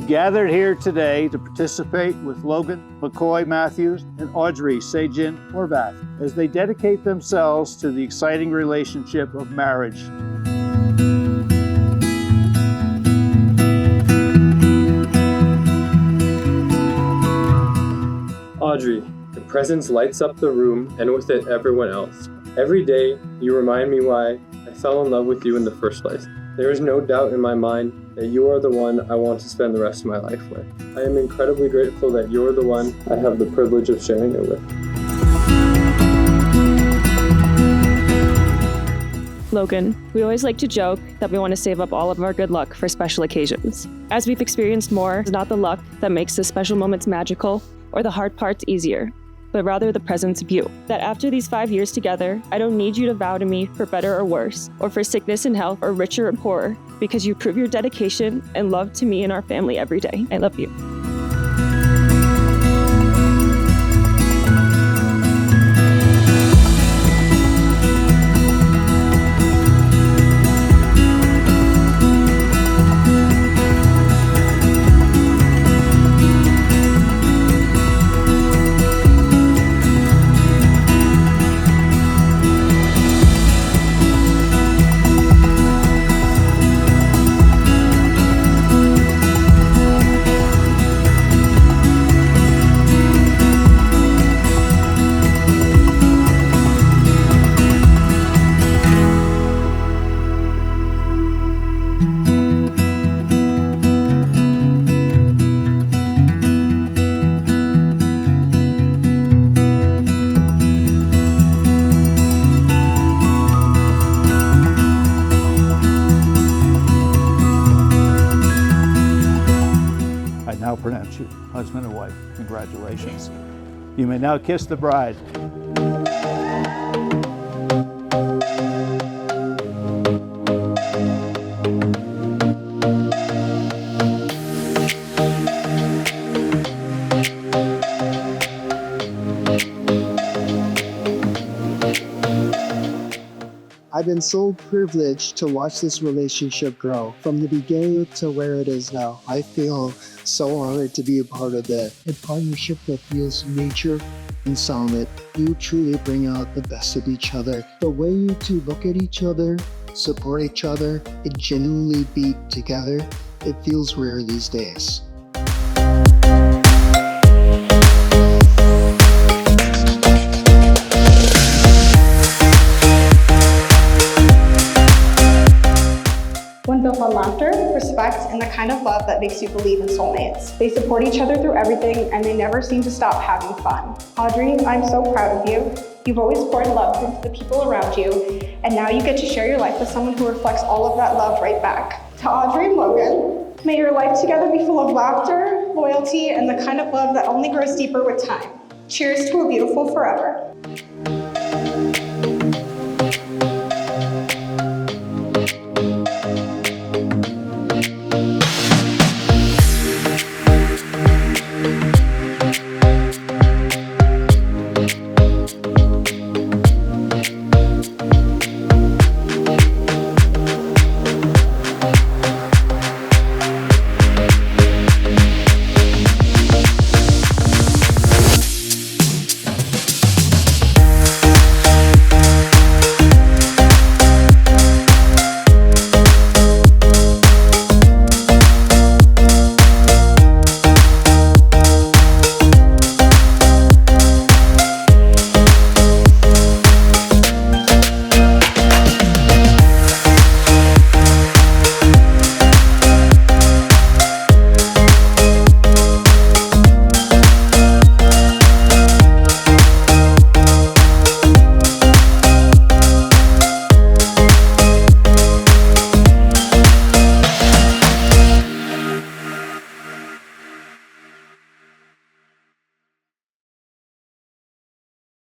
gathered here today to participate with Logan McCoy Matthews and Audrey Sajin Horvath as they dedicate themselves to the exciting relationship of marriage. Audrey, your presence lights up the room and with it everyone else. Every day, you remind me why I fell in love with you in the first place. There is no doubt in my mind that you are the one I want to spend the rest of my life with. I am incredibly grateful that you're the one I have the privilege of sharing it with. Logan, we always like to joke that we want to save up all of our good luck for special occasions. As we've experienced more, it's not the luck that makes the special moments magical or the hard parts easier, but rather the presence of you. That after these 5 years together, I don't need you to vow to me for better or worse, or for sickness and health, or richer or poorer, because you prove your dedication and love to me and our family every day. I love you. I now pronounce you husband and wife. Congratulations. You may now kiss the bride. I've been so privileged to watch this relationship grow from the beginning to where it is now. I feel so honored to be a part of that. A partnership that feels nature and solid. You truly bring out the best of each other. The way you two look at each other, support each other, and genuinely be together, it feels rare these days. One built on laughter, respect, and the kind of love that makes you believe in soulmates. They support each other through everything, and they never seem to stop having fun. Audrey, I'm so proud of you. You've always poured love into the people around you, and now you get to share your life with someone who reflects all of that love right back. To Audrey and Logan, may your life together be full of laughter, loyalty, and the kind of love that only grows deeper with time. Cheers to a beautiful forever.